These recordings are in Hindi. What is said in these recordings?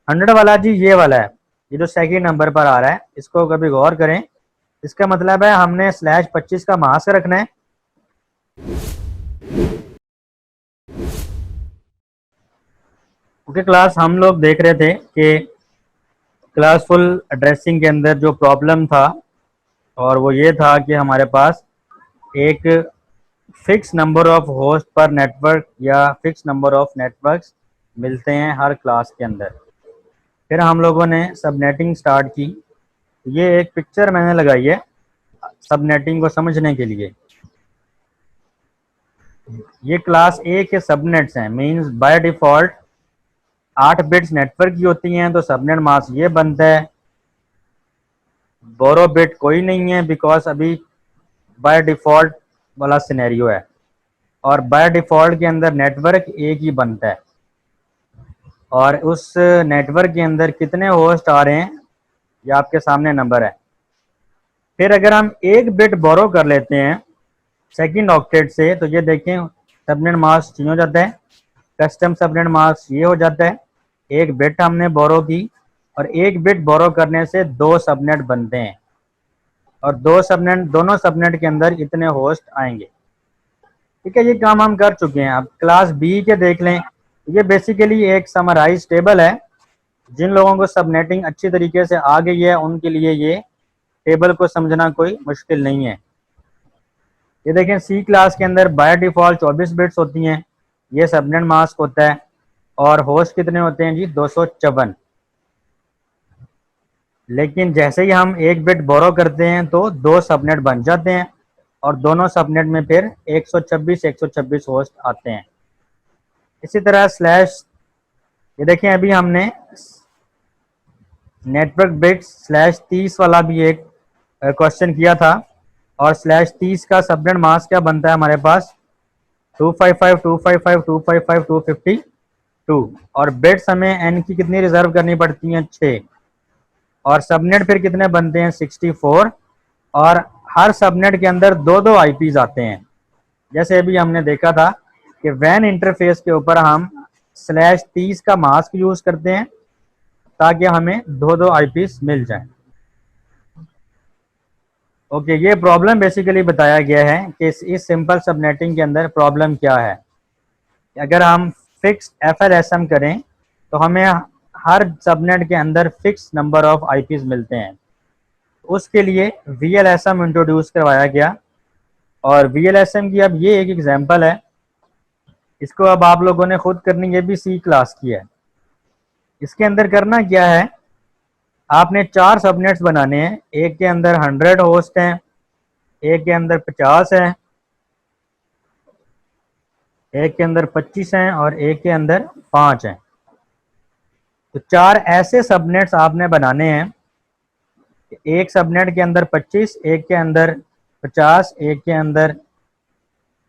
100 वाला जी ये वाला है, ये जो सेकंड नंबर पर आ रहा है, इसको कभी गौर करें। इसका मतलब है हमने /25 का मास्क रखना है। ओके क्लास, हम लोग देख रहे थे कि क्लासफुल एड्रेसिंग के अंदर जो प्रॉब्लम था, और वो ये था कि हमारे पास एक फिक्स नंबर ऑफ होस्ट पर नेटवर्क या फिक्स नंबर ऑफ नेटवर्क्स मिलते हैं हर क्लास के अंदर। फिर हम लोगों ने सबनेटिंग स्टार्ट की। ये एक पिक्चर मैंने लगाई है सबनेटिंग को समझने के लिए। ये क्लास ए के सबनेट्स हैं, means by default 8 bits network की होती हैं, तो सबनेट मास्क ये बनता है। बोरो बिट कोई नहीं है, बिकॉज अभी बाय डिफॉल्ट वाला सिनेरियो है, और बाय डिफॉल्ट के अंदर नेटवर्क एक ही बनता है, और उस नेटवर्क के अंदर कितने होस्ट आ रहे हैं ये आपके सामने नंबर है। फिर अगर हम एक बिट बोरो कर लेते हैं सेकंड ऑक्टेट से, तो ये देखें सबनेट मास्क चेंज हो जाता है, कस्टम सबनेट मास्क ये हो जाता है। एक बिट हमने बोरो की, और एक बिट बोरो करने से 2 सबनेट बनते हैं, और दोनों सबनेट के अंदर इतने होस्ट आएंगे। ठीक है, ये काम हम कर चुके हैं। अब क्लास बी के देख लें। ये बेसिकली एक समराइज टेबल है। जिन लोगों को सबनेटिंग अच्छी तरीके से आ गई है उनके लिए ये टेबल को समझना कोई मुश्किल नहीं है। ये देखें, सी क्लास के अंदर बाय डिफॉल्ट 24 बिट्स होती हैं, ये सबनेट मास्क होता है, और होस्ट कितने होते हैं जी 254। लेकिन जैसे ही हम एक बिट बोरो करते हैं तो 2 सबनेट बन जाते हैं, और दोनों सबनेट में फिर 126 होस्ट आते हैं। इसी तरह स्लैश, ये देखें अभी हमने नेटवर्क बिट्स /30 वाला भी एक क्वेश्चन किया था, और /30 का सबनेट मास्क क्या बनता है हमारे पास 255 255 255 252, और बिट्स हमें एन की कितनी रिजर्व करनी पड़ती हैं 6, और सबनेट फिर कितने बनते हैं 64, और हर सबनेट के अंदर 2 आईपीज आते हैं। जैसे अभी हमने देखा था कि वैन इंटरफेस के ऊपर हम /30 का मास्क यूज करते हैं ताकि हमें 2 आईपीस मिल जाएं। ओके, ये प्रॉब्लम बेसिकली बताया गया है कि इस सिंपल सबनेटिंग के अंदर प्रॉब्लम क्या है। अगर हम फिक्स FLSM करें तो हमें हर सबनेट के अंदर फिक्स नंबर ऑफ आईपीज मिलते हैं। उसके लिए VLSM इंट्रोड्यूस करवाया गया, और VLSM की अब ये एक एग्जांपल है। इसको अब आप लोगों ने खुद करनी, ये भी सी क्लास की है। इसके अंदर करना क्या है, आपने 4 सबनेट्स बनाने हैं। एक के अंदर 100 होस्ट हैं, एक के अंदर 50 हैं, एक के अंदर 25 हैं, और एक के अंदर 5 हैं। तो 4 ऐसे सबनेट्स आपने बनाने हैं। एक सबनेट के अंदर 25, एक के अंदर 50, एक के अंदर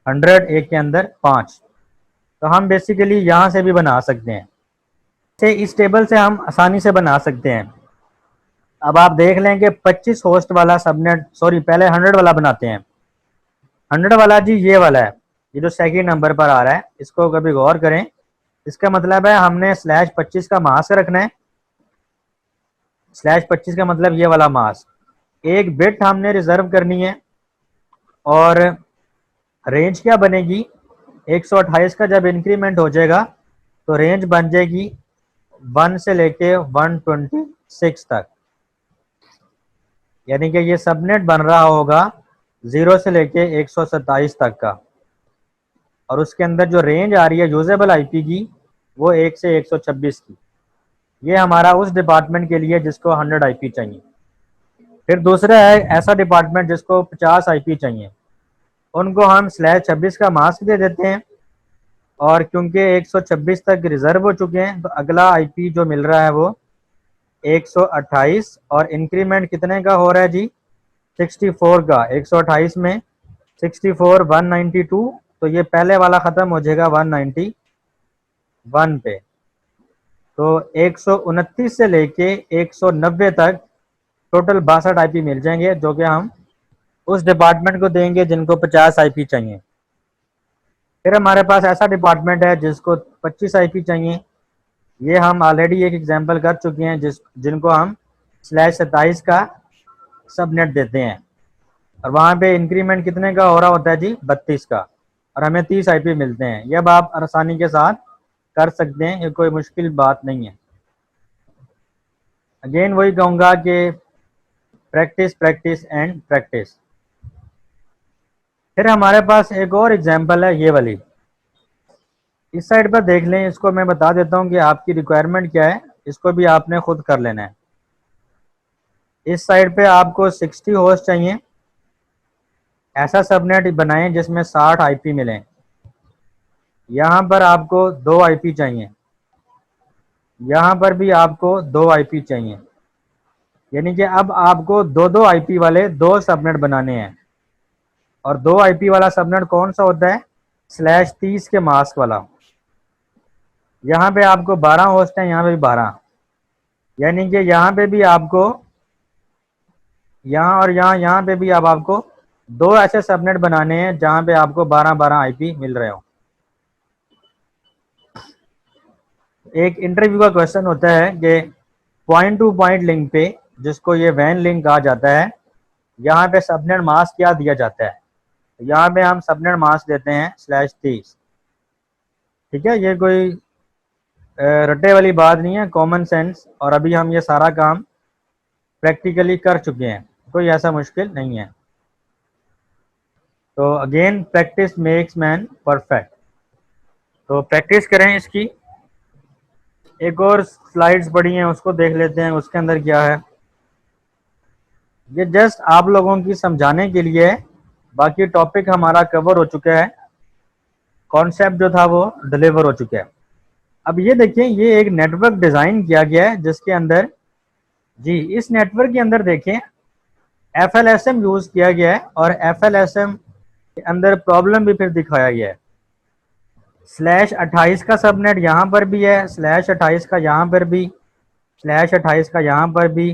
100, एक के अंदर 5। तो हम बेसिकली यहाँ से भी बना सकते हैं, से इस टेबल से हम आसानी से बना सकते हैं। अब आप देख लें कि 25 होस्ट वाला सबनेट, सॉरी पहले 100 वाला बनाते हैं। 100 वाला जी ये वाला है, ये जो सेकंड नंबर पर आ रहा है, इसको कभी गौर करें। इसका मतलब है हमने /25 का मास्क रखना है। /25 का मतलब ये वाला मास्क, एक बिट हमने रिजर्व करनी है, और रेंज क्या बनेगी 128 का जब इंक्रीमेंट हो जाएगा तो रेंज बन जाएगी 1 से लेके 126 तक। यानी कि ये सबनेट बन रहा होगा 0 से लेके 127 तक का, और उसके अंदर जो रेंज आ रही है यूजेबल आईपी की वो 1 से 126 की। ये हमारा उस डिपार्टमेंट के लिए जिसको 100 आईपी चाहिए। फिर दूसरा है ऐसा डिपार्टमेंट जिसको 50 आईपी चाहिए, उनको हम /26 का मास्क दे देते हैं, और क्योंकि 126 तक रिजर्व हो चुके हैं तो अगला आईपी जो मिल रहा है वो 128, और इंक्रीमेंट कितने का हो रहा है जी 64 का। 128 में 64 192, तो ये पहले वाला ख़त्म हो जाएगा 191 पे। तो 129 से लेके 190 तक टोटल 62 आईपी मिल जाएंगे, जो कि हम उस डिपार्टमेंट को देंगे जिनको 50 आईपी चाहिए। फिर हमारे पास ऐसा डिपार्टमेंट है जिसको 25 आईपी चाहिए, ये हम ऑलरेडी एक एग्जांपल कर चुके हैं जिनको हम /27 का सबनेट देते हैं, और वहाँ पे इंक्रीमेंट कितने का हो रहा होता है जी, 32 का, और हमें 30 आईपी मिलते हैं। ये अब आप आसानी के साथ कर सकते हैं, ये कोई मुश्किल बात नहीं है। अगेन वही कहूँगा कि प्रैक्टिस प्रैक्टिस एंड प्रैक्टिस। फिर हमारे पास एक और एग्जांपल है, ये वाली, इस साइड पर देख लें। इसको मैं बता देता हूँ कि आपकी रिक्वायरमेंट क्या है, इसको भी आपने खुद कर लेना है। इस साइड पे आपको 60 होस्ट चाहिए। ऐसा सबनेट बनाएं जिसमें 60 आईपी मिलें। यहाँ पर आपको 2 आईपी चाहिए, यहाँ पर भी आपको 2 आईपी चाहिए, यानी कि अब आपको 2-2 आईपी वाले 2 सबनेट बनाने हैं। और 2 आईपी वाला सबनेट कौन सा होता है, /30 के मास्क वाला। यहाँ पे आपको 12 होस्ट हैं, यहाँ पे भी 12, यानी कि यहाँ पे भी आपको, यहाँ और यहाँ पे भी अब आपको 2 ऐसे सबनेट बनाने हैं जहाँ पे आपको 12-12 आईपी मिल रहे हो। एक इंटरव्यू का क्वेश्चन होता है कि पॉइंट टू पॉइंट लिंक पे, जिसको ये वैन लिंक कहा जाता है, यहाँ पे सबनेट मास्क क्या दिया जाता है। यहाँ पे हम सबनेट मास्क देते हैं /30। ठीक है, ये कोई रट्टे वाली बात नहीं है, कॉमन सेंस। और अभी हम ये सारा काम प्रैक्टिकली कर चुके हैं, कोई ऐसा मुश्किल नहीं है। तो again practice makes man perfect. तो प्रैक्टिस करें इसकी। एक और स्लाइड्स पड़ी हैं, उसको देख लेते हैं, उसके अंदर क्या है। ये जस्ट आप लोगों की समझाने के लिए है, बाकी टॉपिक हमारा कवर हो चुका है, कॉन्सेप्ट जो था वो डिलीवर हो चुका है। अब ये देखिए, ये एक नेटवर्क डिज़ाइन किया गया है जिसके अंदर जी, इस नेटवर्क के अंदर देखें FLSM यूज़ किया गया है, और FLSM के अंदर प्रॉब्लम भी फिर दिखाया गया है। /28 का सबनेट यहाँ पर भी है, /28 का यहाँ पर भी, /28 का यहाँ पर भी,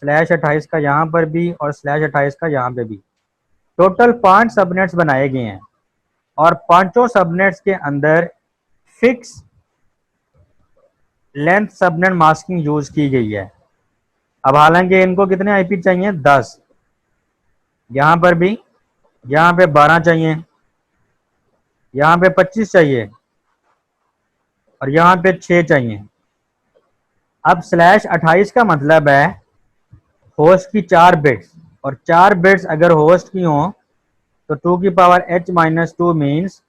/28 का यहाँ पर भी, और /28 का यहाँ पे भी। टोटल 5 सबनेट्स बनाए गए हैं, और पांचों सबनेट्स के अंदर fix length subnet masking use की गई है। अब हालांकि इनको कितने आईपी चाहिए, 10। यहाँ पर भी, यहाँ पे 12 चाहिए, यहाँ पे 25 चाहिए, और यहाँ पे 6 चाहिए। अब /28 का मतलब है होस्ट की 4 बिट्स, और 4 बिट्स अगर होस्ट की हो तो 2⁻⁻² मीन्स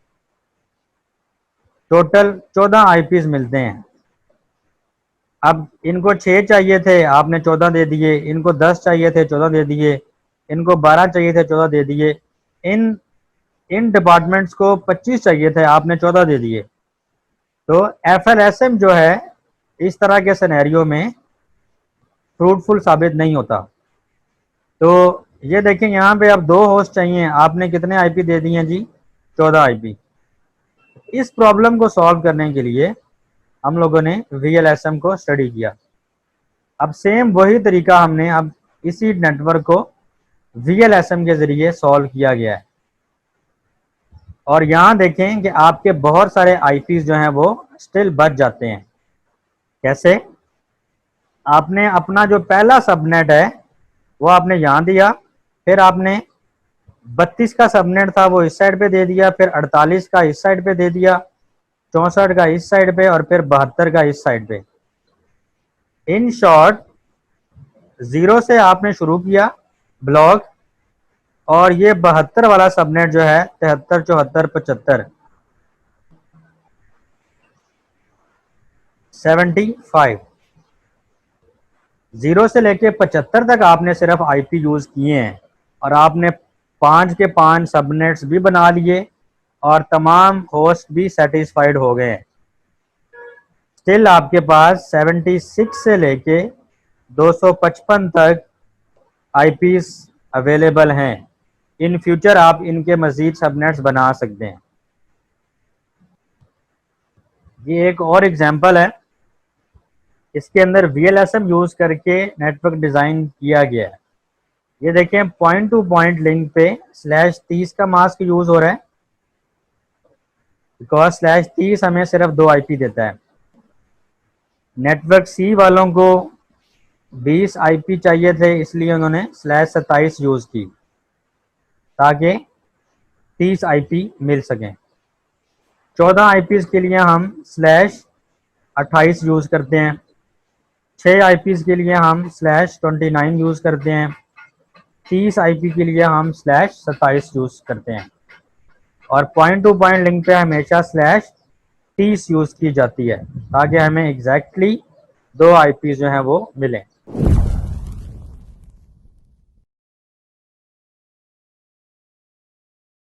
टोटल 14 आईपीज मिलते हैं। अब इनको 6 चाहिए थे, आपने 14 दे दिए। इनको 10 चाहिए थे, 14 दे दिए। इनको 12 चाहिए थे, 14 दे दिए। इन डिपार्टमेंट्स को 25 चाहिए थे, आपने 14 दे दिए। तो FLSM जो है इस तरह के सिनेरियो में फ्रूटफुल साबित नहीं होता। तो ये देखें, यहाँ पे अब 2 होस्ट चाहिए, आपने कितने आईपी दे दिए जी, 14 आईपी। इस प्रॉब्लम को सॉल्व करने के लिए हम लोगों ने VLSM को स्टडी किया। अब सेम वही तरीका हमने अब इसी नेटवर्क को VLSM के जरिए सॉल्व किया गया है। और यहाँ देखें कि आपके बहुत सारे आईपीज जो हैं वो स्टिल बच जाते हैं। कैसे, आपने अपना जो पहला सबनेट है वो आपने यहाँ दिया, फिर आपने 32 का सबनेट था वो इस साइड पे दे दिया, फिर 48 का इस साइड पे दे दिया, 64 का इस साइड पे, और फिर 72 का इस साइड पे। इन शॉर्ट 0 से आपने शुरू किया ब्लॉक, और ये 72 वाला सबनेट जो है 73, 74, 75, 75, 0 से लेके 75 तक आपने सिर्फ आईपी यूज किए हैं, और आपने 5 के 5 सबनेट्स भी बना लिए, और तमाम होस्ट भी सेटिस्फाइड हो गए। स्टिल आपके पास 76 से लेके 255 तक आईपीस अवेलेबल हैं। इन फ्यूचर आप इनके मजीद सबनेट्स बना सकते हैं। ये एक और एग्जांपल है, इसके अंदर VLSM यूज करके नेटवर्क डिजाइन किया गया है। ये देखें, पॉइंट टू पॉइंट लिंक पे /30 का मास्क यूज हो रहा है, बिकॉज /30 हमें सिर्फ 2 आईपी देता है। नेटवर्क सी वालों को 20 आईपी चाहिए थे, इसलिए उन्होंने /27 यूज़ की ताकि 30 आईपी मिल सकें। 14 आईपीज़ के लिए हम /28 यूज़ करते हैं। 6 आईपीज़ के लिए हम /29 यूज़ करते हैं। 30 आईपी के लिए हम /27 यूज़ करते हैं। और पॉइंट टू पॉइंट लिंक पे हमेशा /30 यूज़ की जाती है ताकि हमें एग्जैक्टली 2 आईपी जो हैं वो मिलें।